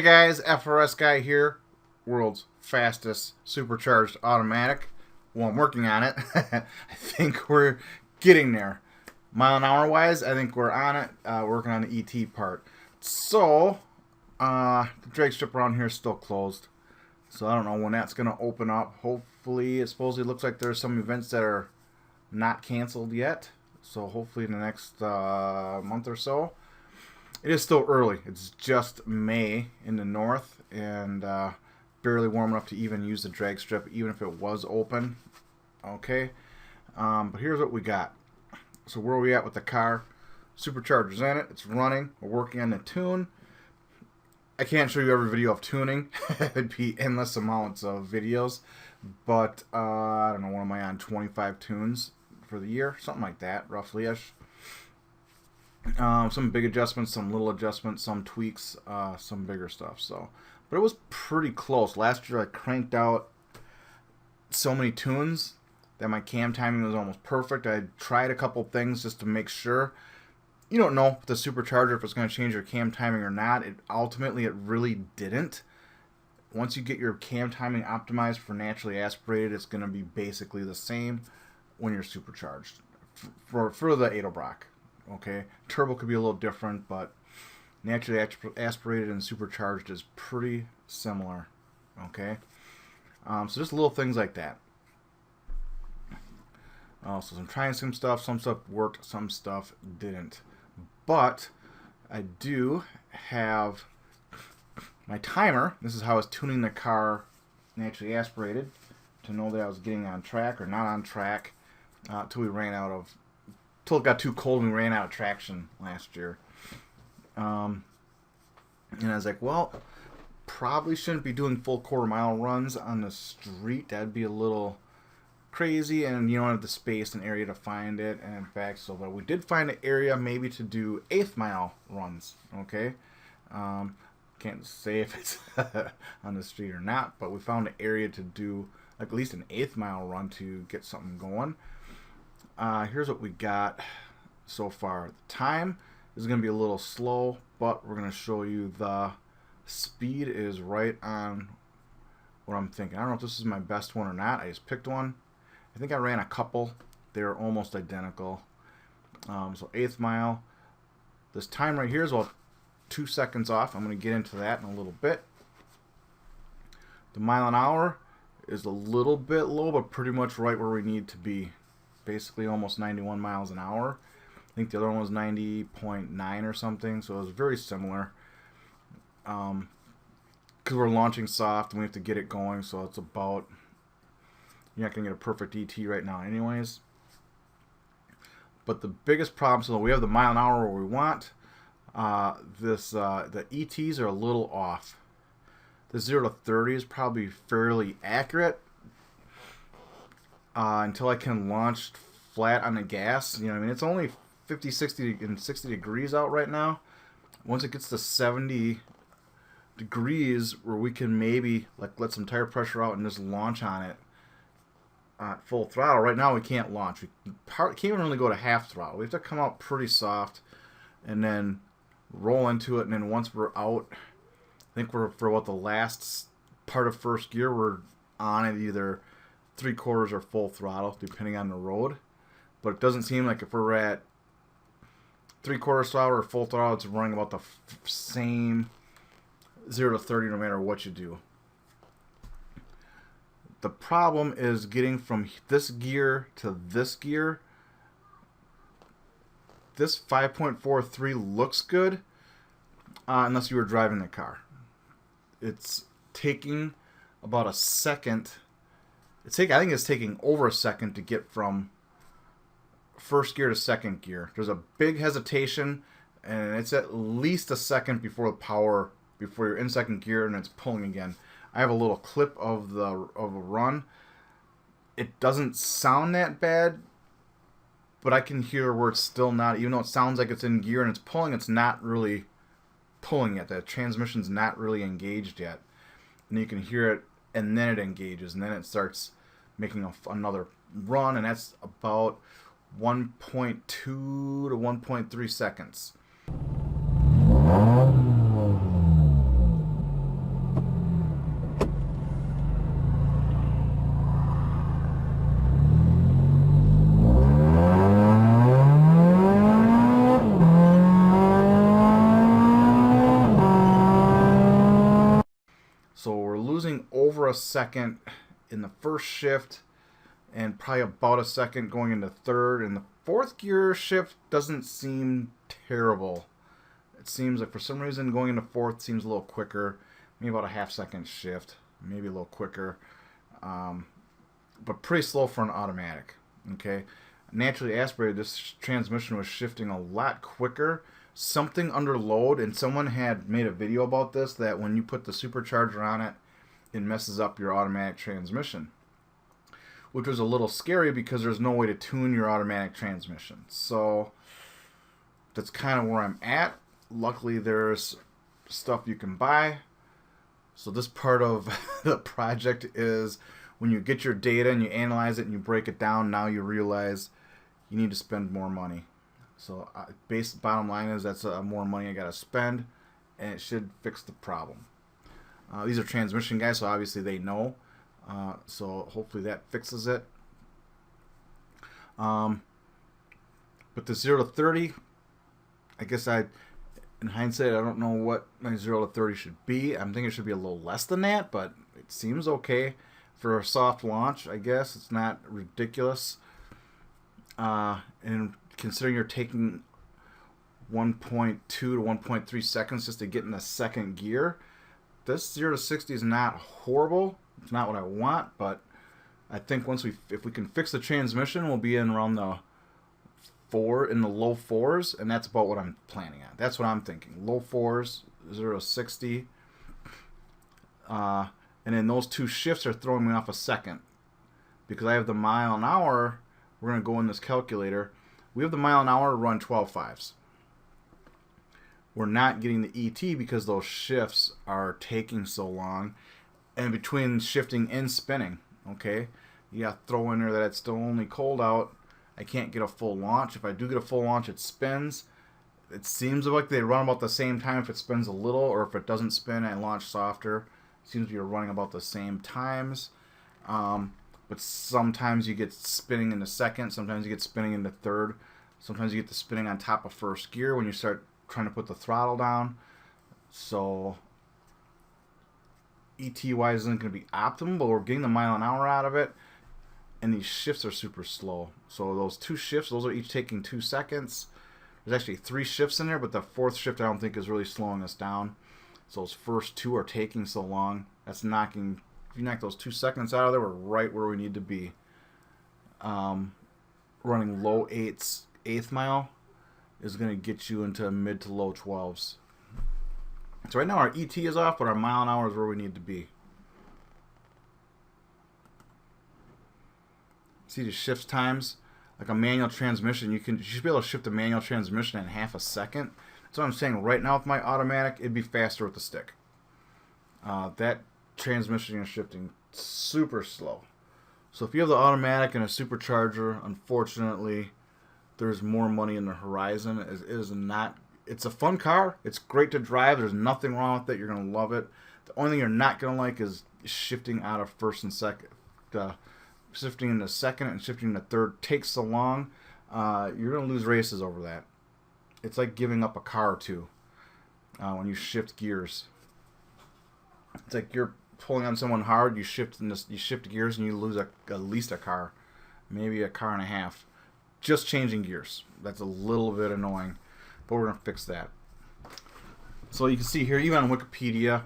Hey guys, FRS guy here, world's fastest supercharged automatic. Well, I'm working on it. I think we're getting there. Mile an hour wise, I think we're on it, working on the ET part. So, the drag strip around here is still closed. So I don't know when that's going to open up. Hopefully, it supposedly looks like there's some events that are not canceled yet. So hopefully in the next month or so. It is still early. It's just May in the north and barely warm enough to even use the drag strip, even if it was open. Okay, but here's what we got. So where are we at with the car? Supercharger's in it. It's running. We're working on the tune. I can't show you every video of tuning. It'd be endless amounts of videos. But I don't know, what am I on? 25 tunes for the year? Something like that, roughly-ish. Some big adjustments, some little adjustments, some tweaks, some bigger stuff. So, but it was pretty close. Last year I cranked out so many tunes that my cam timing was almost perfect. I tried a couple things just to make sure. You don't know with the supercharger if it's going to change your cam timing or not. Ultimately it really didn't. Once you get your cam timing optimized for naturally aspirated, it's going to be basically the same when you're supercharged for the Edelbrock. Okay, turbo could be a little different, but naturally aspirated and supercharged is pretty similar. Okay, so just little things like that. So I'm trying some stuff worked, some stuff didn't. But I do have my timer. This is how I was tuning the car naturally aspirated to know that I was getting on track or not on track until we ran out of. Till it got too cold and we ran out of traction last year. And I was like, well, probably shouldn't be doing full quarter-mile runs on the street. That'd be a little crazy, and you don't have the space and area to find it. And in fact, but we did find an area maybe to do eighth-mile runs. Okay, can't say if it's on the street or not, but we found an area to do like at least an eighth-mile run to get something going. Here's what we got so far. The time is going to be a little slow, but we're going to show you the speed is right on what I'm thinking. I don't know if this is my best one or not. I just picked one. I think I ran a couple. They're almost identical. So eighth mile. This time right here is about 2 seconds off. I'm going to get into that in a little bit. The mile an hour is a little bit low, but pretty much right where we need to be. Basically almost 91 miles an hour. I think the other one was 90.9 or something, so it was very similar. Because we're launching soft and we have to get it going, so it's about, you're not going to get a perfect ET right now anyways. But the biggest problem, so we have the mile an hour where we want. The ETs are a little off. The 0 to 30 is probably fairly accurate. Until I can launch flat on the gas. You know, I mean, it's only 50, 60, and 60 degrees out right now. Once it gets to 70 degrees, where we can maybe like let some tire pressure out and just launch on it at full throttle. Right now, we can't launch. We can't even really go to half throttle. We have to come out pretty soft and then roll into it. And then once we're out, I think we're for what the last part of first gear, we're on it either 3/4 or full throttle, depending on the road. But it doesn't seem like if we're at 3/4 throttle or full throttle, it's running about the same 0 to 30 no matter what you do. The problem is getting from this gear to this gear. This 5.43 looks good unless you were driving the car. It's taking about a second. I think it's taking over a second to get from first gear to second gear. There's a big hesitation, and it's at least a second before you're in second gear and it's pulling again. I have a little clip of a run. It doesn't sound that bad, but I can hear where it's still not. Even though it sounds like it's in gear and it's pulling, it's not really pulling yet. The transmission's not really engaged yet, and you can hear it. And then it engages, and then it starts making another run, and that's about 1.2 to 1.3 seconds. a second in the first shift, and probably about a second going into third. And the fourth gear shift doesn't seem terrible. It seems like for some reason going into fourth seems a little quicker. Maybe about a half-second shift, maybe a little quicker. But pretty slow for an automatic. Okay, naturally aspirated, this transmission was shifting a lot quicker. Something under load, and someone had made a video about this, that when you put the supercharger on it, it messes up your automatic transmission, which was a little scary because there's no way to tune your automatic transmission. So that's kind of where I'm at. Luckily, there's stuff you can buy. So this part of the project is when you get your data and you analyze it and you break it down, now you realize you need to spend more money. So bottom line is that's more money I got to spend, and it should fix the problem. These are transmission guys, so obviously they know. So hopefully that fixes it. But the 0 to 30, I guess in hindsight, I don't know what my 0 to 30 should be. I'm thinking it should be a little less than that, but it seems okay for a soft launch. I guess it's not ridiculous. And considering you're taking 1.2 to 1.3 seconds just to get in the second gear, this 0 to 60 is not horrible. It's not what I want, but I think if we can fix the transmission, we'll be in around the low fours, and that's about what I'm planning on. That's what I'm thinking. Low fours, 0 to 60. And then those two shifts are throwing me off a second because I have the mile an hour. We're going to go in this calculator. We have the mile an hour to run 12.5s. We're not getting the ET because those shifts are taking so long. And between shifting and spinning, okay, you got to throw in there that it's still only cold out. I can't get a full launch. If I do get a full launch, it spins. It seems like they run about the same time if it spins a little, or if it doesn't spin, I launch softer. It seems to be running about the same times. But sometimes you get spinning in the second, sometimes you get spinning in the third, sometimes you get the spinning on top of first gear when you start trying to put the throttle down. So ET-wise isn't going to be optimal, but we're getting the mile an hour out of it, and these shifts are super slow. So those two shifts, those are each taking 2 seconds. There's actually 3 shifts in there, but the fourth shift I don't think is really slowing us down. So those first 2 are taking so long. That's knocking... If you knock those 2 seconds out of there, we're right where we need to be. Running low 8s, 8th mile is going to get you into mid to low 12s. So right now our ET is off, but our mile an hour is where we need to be. See the shift times? Like a manual transmission, you should be able to shift a manual transmission in half a second. That's what I'm saying. Right now with my automatic, it'd be faster with the stick. That transmission is shifting super slow. So if you have the automatic and a supercharger, unfortunately, there's more money in the horizon. It is not. It's a fun car. It's great to drive. There's nothing wrong with it. You're gonna love it. The only thing you're not gonna like is shifting out of first and second. Shifting into second and shifting into third takes so long. You're gonna lose races over that. It's like giving up a car or two when you shift gears. It's like you're pulling on someone hard, you shift gears and you lose at least a car, maybe a car and a half, just changing gears. That's a little bit annoying, but we're gonna fix that. So you can see here, even on Wikipedia,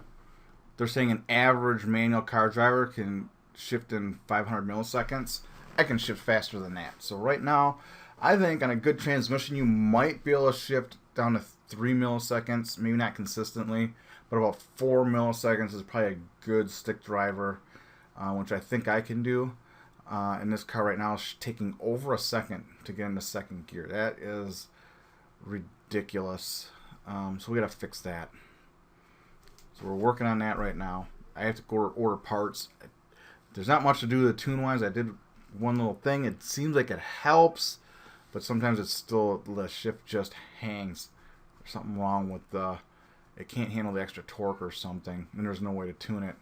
they're saying an average manual car driver can shift in 500 milliseconds. I can shift faster than that. So right now, I think on a good transmission, you might be able to shift down to 3 milliseconds, maybe not consistently, but about 4 milliseconds is probably a good stick driver, which I think I can do. And this car right now is taking over a second to get into second gear. That is ridiculous. So we got to fix that. So we're working on that right now. I have to go order parts. There's not much to do with the tune-wise. I did one little thing. It seems like it helps, but sometimes it's still, the shift just hangs. There's something wrong with the... It can't handle the extra torque or something, and there's no way to tune it.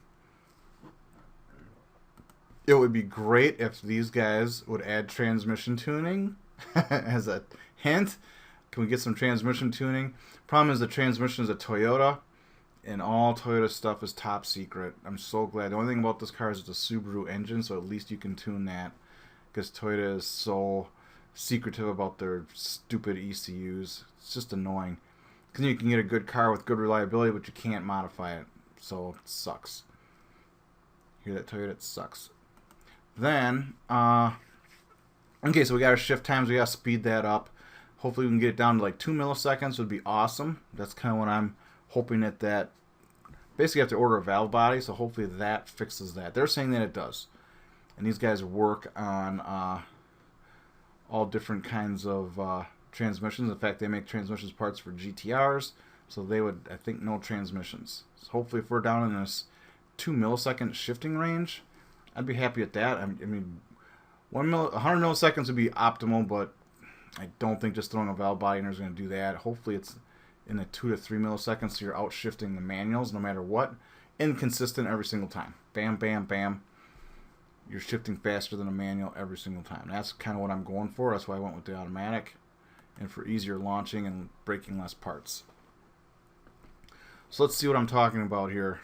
It would be great if these guys would add transmission tuning as a hint. Can we get some transmission tuning? Problem is the transmission is a Toyota, And all Toyota stuff is top secret. I'm so glad. The only thing about this car is it's a Subaru engine, so at least you can tune that. Because Toyota is so secretive about their stupid ECUs. It's just annoying. Because you can get a good car with good reliability, but you can't modify it. So it sucks. Hear that, Toyota? It sucks. Then, okay, so we got our shift times. We got to speed that up. Hopefully we can get it down to like 2 milliseconds would be awesome. That's kind of what I'm hoping that basically you have to order a valve body, so hopefully that fixes that. They're saying that it does. And these guys work on all different kinds of transmissions. In fact, they make transmissions parts for GTRs, so they would, I think, know transmissions. So hopefully if we're down in this 2 millisecond shifting range, I'd be happy at that. I mean, 100 milliseconds would be optimal, but I don't think just throwing a valve body in there is going to do that. Hopefully it's in the 2 to 3 milliseconds, so you're out shifting the manuals no matter what. Inconsistent every single time. Bam, bam, bam. You're shifting faster than a manual every single time. That's kind of what I'm going for. That's why I went with the automatic, and for easier launching and breaking less parts. So let's see what I'm talking about here.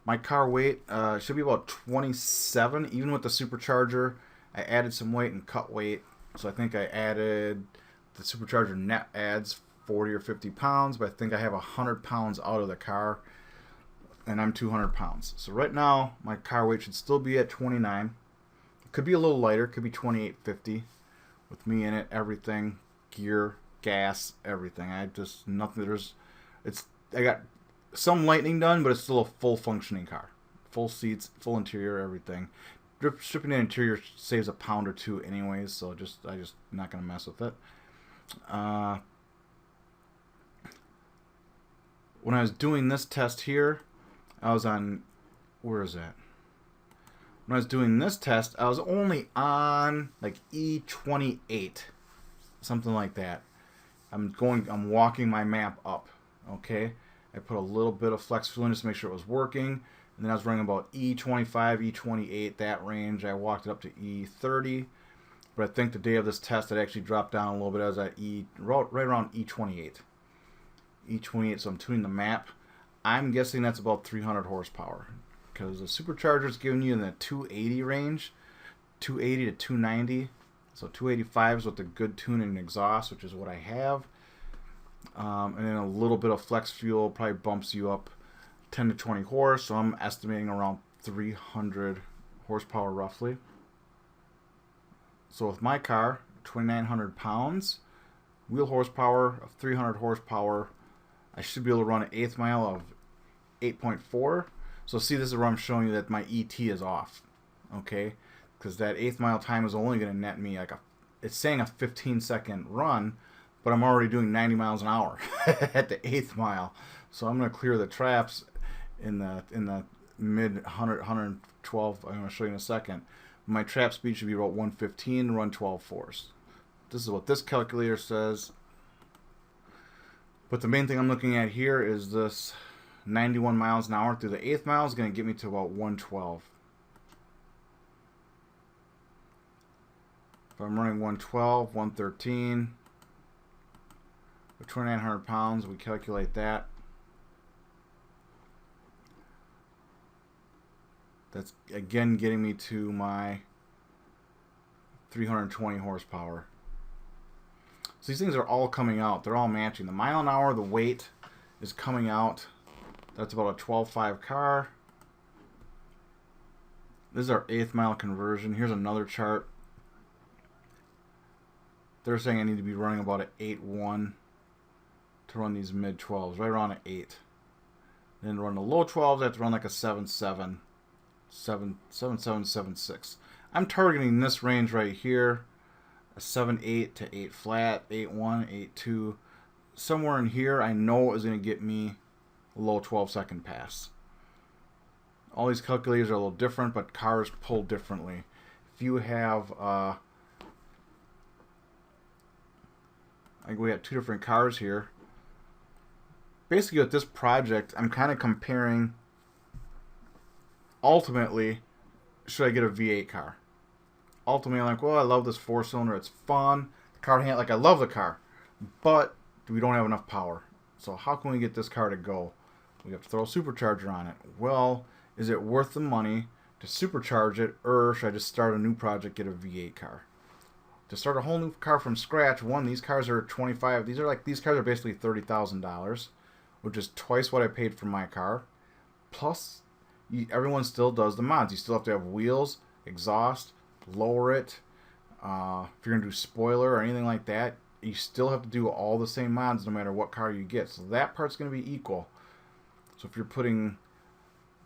My car weight should be about 27, even with the supercharger. I added some weight and cut weight, so I think I added, the supercharger net adds 40 or 50 pounds, but I think I have 100 pounds out of the car, and I'm 200 pounds. So right now, my car weight should still be at 29. It could be a little lighter, could be 28.50 with me in it, everything, gear, gas, everything. I just, nothing, I got some lightning done, but it's still a full functioning car. Full seats, full interior, everything. Stripping the interior saves a pound or two anyways, so I just not going to mess with it. When I was doing this test here, I was on, where is that? When I was doing this test, I was only on like E28, something like that. I'm walking my map up, okay? I put a little bit of flex fuel in just to make sure it was working. And then I was running about E25, E28, that range. I walked it up to E30. But I think the day of this test, it actually dropped down a little bit. I was at right around E28. E28, so I'm tuning the map. I'm guessing that's about 300 horsepower. Because the supercharger is giving you in the 280 range. 280 to 290. So 285 is with the good tuning and exhaust, which is what I have. And then a little bit of flex fuel probably bumps you up 10 to 20 horse, so I'm estimating around 300 horsepower roughly. So with my car, 2,900 pounds, wheel horsepower of 300 horsepower, I should be able to run an eighth mile of 8.4. So see, this is where I'm showing you that my ET is off, okay? Because that eighth mile time is only going to net me like it's saying a 15-second run, but I'm already doing 90 miles an hour at the eighth mile. So I'm going to clear the traps in the mid 112. I'm going to show you in a second. My trap speed should be about 115 to run 12 fours. This is what this calculator says. But the main thing I'm looking at here is this 91 miles an hour through the eighth mile is going to get me to about 112. If I'm running 112, 113, with 2,900 pounds, we calculate that. That's again getting me to my 320 horsepower. So these things are all coming out. They're all matching. The mile an hour, the weight is coming out. That's about a 12.5 car. This is our eighth mile conversion. Here's another chart. They're saying I need to be running about an 8.1 to run these mid 12s, right around an 8. Then run the low 12s, I have to run like a 7.7. 7.6. I'm targeting this range right here, a 7.8 to 8 flat, 8.1, 8.2, somewhere in here. I know is going to get me a low 12-second pass. All these calculators are a little different, but cars pull differently. If you have, I think we have two different cars here. Basically, with this project, I'm kind of comparing. Ultimately, should I get a V8 car? Ultimately, I'm like, well, I love this 4-cylinder. It's fun. The car, like, I love the car, but we don't have enough power. So how can we get this car to go? We have to throw a supercharger on it. Well, is it worth the money to supercharge it, or should I just start a new project, get a V8 car? To start a whole new car from scratch, one, these cars are 25. These cars are basically $30,000, which is twice what I paid for my car. Plus, everyone still does the mods. You still have to have wheels, exhaust, lower it. If you're gonna do spoiler or anything like that, you still have to do all the same mods no matter what car you get. So that part's gonna be equal. So if you're putting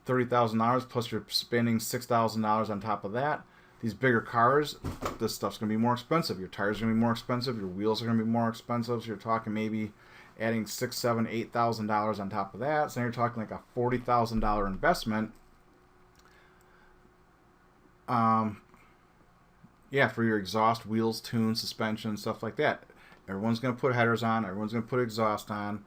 $30,000 plus you're spending $6,000 on top of that, these bigger cars, this stuff's going to be more expensive. Your tires are going to be more expensive. Your wheels are going to be more expensive. So you're talking maybe adding $6,000, $7,000, $8,000 on top of that. So now you're talking like a $40,000 investment. Yeah, for your exhaust, wheels, tune, suspension, stuff like that. Everyone's going to put headers on. Everyone's going to put exhaust on.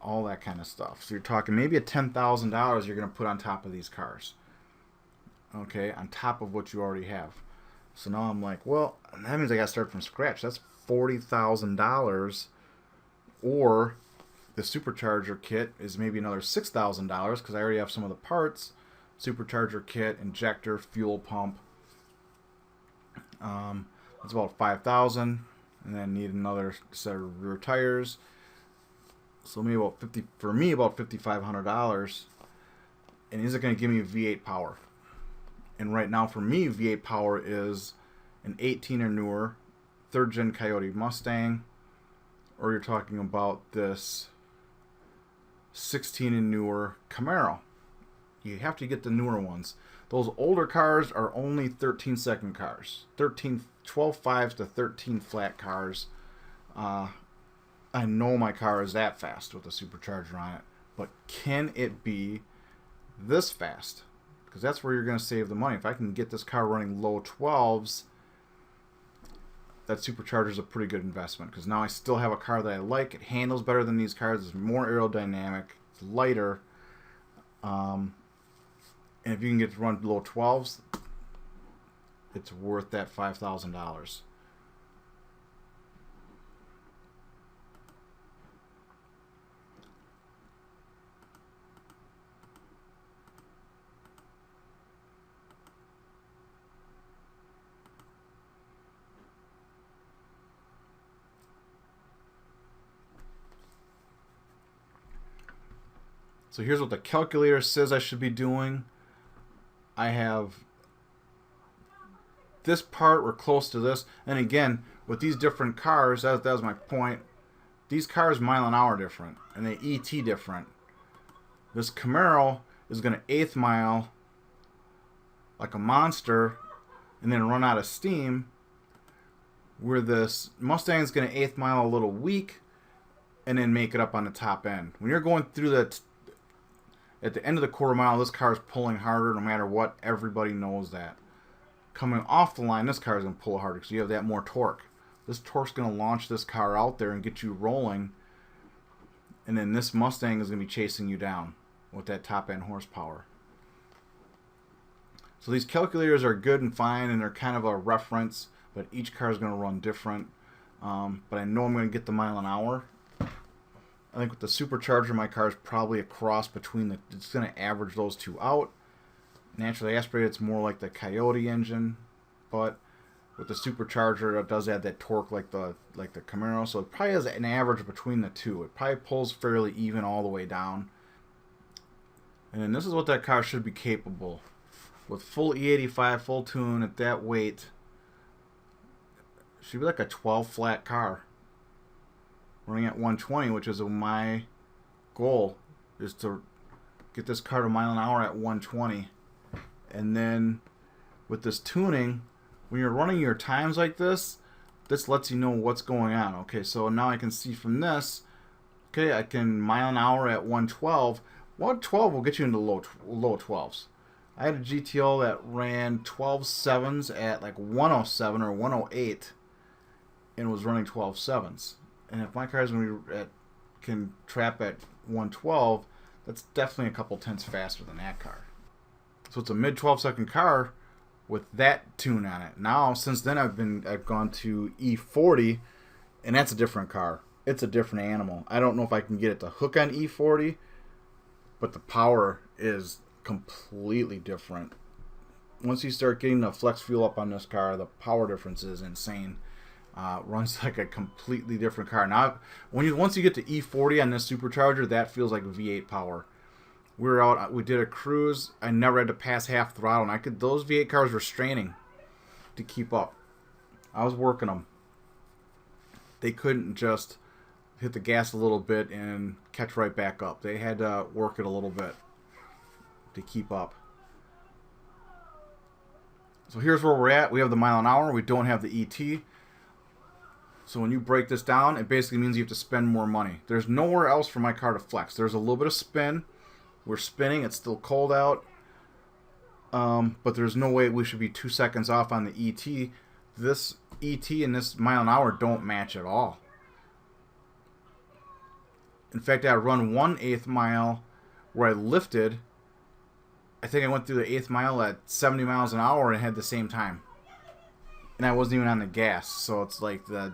All that kind of stuff. So you're talking maybe a $10,000 you're going to put on top of these cars. Okay, on top of what you already have. So now I'm like, well, that means I got to start from scratch. That's $40,000, or the supercharger kit is maybe another $6,000 because I already have some of the parts. Supercharger kit, injector, fuel pump. That's about $5,000, and then need another set of rear tires. So maybe about about $5,500. And is it going to give me V8 power? And right now for me, V8 power is an 18 or newer 3rd gen Coyote Mustang, or you're talking about this 16 and newer Camaro. You have to get the newer ones. Those older cars are only 13-second cars. 12 fives to 13 flat cars. I know my car is that fast with a supercharger on it, but can it be this fast? Because that's where you're going to save the money. If I can get this car running low 12s, that supercharger is a pretty good investment, because now I still have a car that I like. It handles better than these cars. It's more aerodynamic. It's lighter. And if you can get to run low 12s, it's worth that $5,000. So here's what the calculator says I should be doing. I have this part, we're close to this. And again, with these different cars, that was my point. These cars mile an hour different, and they ET different. This Camaro is going to 8th mile like a monster and then run out of steam, where this Mustang is going to 8th mile a little weak and then make it up on the top end. When you're going through at the end of the quarter mile, this car is pulling harder no matter what. Everybody knows that. Coming off the line, this car is going to pull harder because you have that more torque. This torque's going to launch this car out there and get you rolling, and then this Mustang is going to be chasing you down with that top end horsepower. So these calculators are good and fine, and they're kind of a reference, but each car is going to run different. But I know I'm going to get the mile an hour. I think with the supercharger, my car is probably a cross between it's going to average those two out. Naturally aspirated, it's more like the Coyote engine, but with the supercharger, it does add that torque like the Camaro. So it probably has an average between the two. It probably pulls fairly even all the way down. And then this is what that car should be capable. With full E85, full tune, at that weight, it should be like a 12 flat car. Running at 120, which is my goal, is to get this car to mile an hour at 120. And then with this tuning, when you're running your times like this lets you know what's going on. Okay, so now I can see from this, okay, I can mile an hour at 112. 112 will get you into low 12s. I had a GTO that ran 12.7s at like 107 or 108 and was running 12.7s. And if my car is going to be can trap at 112, that's definitely a couple tenths faster than that car. So it's a mid 12-second car with that tune on it. Now, since then, I've gone to E40, and that's a different car. it's a different animal. I don't know if I can get it to hook on E40, but the power is completely different. Once you start getting the flex fuel up on this car, the power difference is insane. Runs like a completely different car. Now, once you get to E40 on this supercharger, that feels like V8 power. We were out. We did a cruise. I never had to pass half throttle, and those V8 cars were straining to keep up. I was working them. They couldn't just hit the gas a little bit and catch right back up. They had to work it a little bit to keep up. So here's where we're at. We have the mile an hour. We don't have the ET. So when you break this down, it basically means you have to spend more money. There's nowhere else for my car to flex. There's a little bit of spin. We're spinning. It's still cold out. But there's no way we should be 2 seconds off on the ET. This ET and this mile an hour don't match at all. In fact, I run 1/8 mile where I lifted. I think I went through the 8th mile at 70 miles an hour and had the same time. And I wasn't even on the gas. So it's like the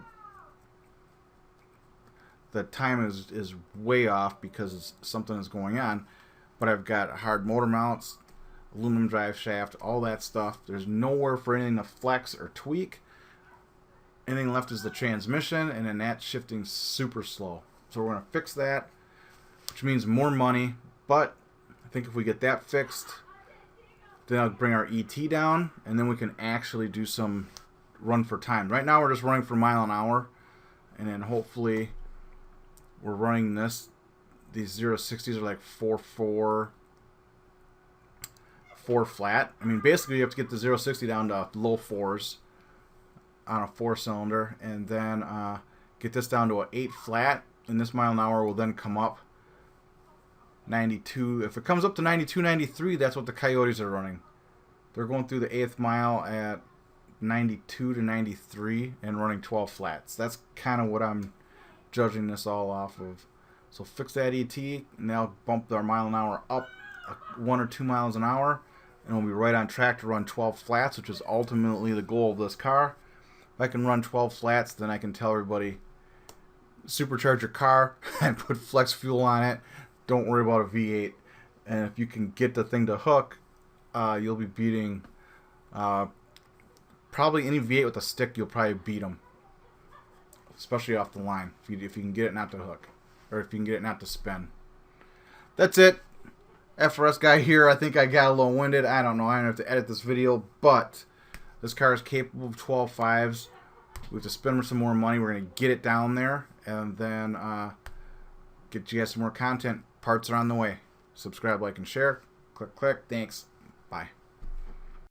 time is way off because something is going on. But I've got hard motor mounts, aluminum drive shaft, all that stuff. There's nowhere for anything to flex or tweak. Anything left is the transmission, and then that's shifting super slow. So we're going to fix that, which means more money. But I think if we get that fixed, then I'll bring our ET down, and then we can actually do some run for time. Right now we're just running for mile an hour, and then hopefully we're running this. These 0-60s are like 4 flat. I mean, basically you have to get the 0-60 down to low 4s on a 4-cylinder, and then get this down to an 8 flat, and this mile an hour will then come up 92. If it comes up to 92, 93, that's what the Coyotes are running. They're going through the 8th mile at 92 to 93 and running 12 flats. That's kind of what I'm judging this all off of. So fix that ET, and that'll bump our mile an hour up 1 or 2 miles an hour, and we'll be right on track to run 12 flats, which is ultimately the goal of this car. If I can run 12 flats, then I can tell everybody, supercharge your car and put flex fuel on it. Don't worry about a V8. And if you can get the thing to hook, you'll be beating probably any V8 with a stick. You'll probably beat them, especially off the line, if you can get it not to hook, or if you can get it not to spin. That's it. FRS guy here. I think I got a little winded. I don't know. I don't have to edit this video, but this car is capable of 12 5s. We have to spend some more money. We're going to get it down there, and then get you guys some more content. Parts are on the way. Subscribe, like, and share. Click, click. Thanks.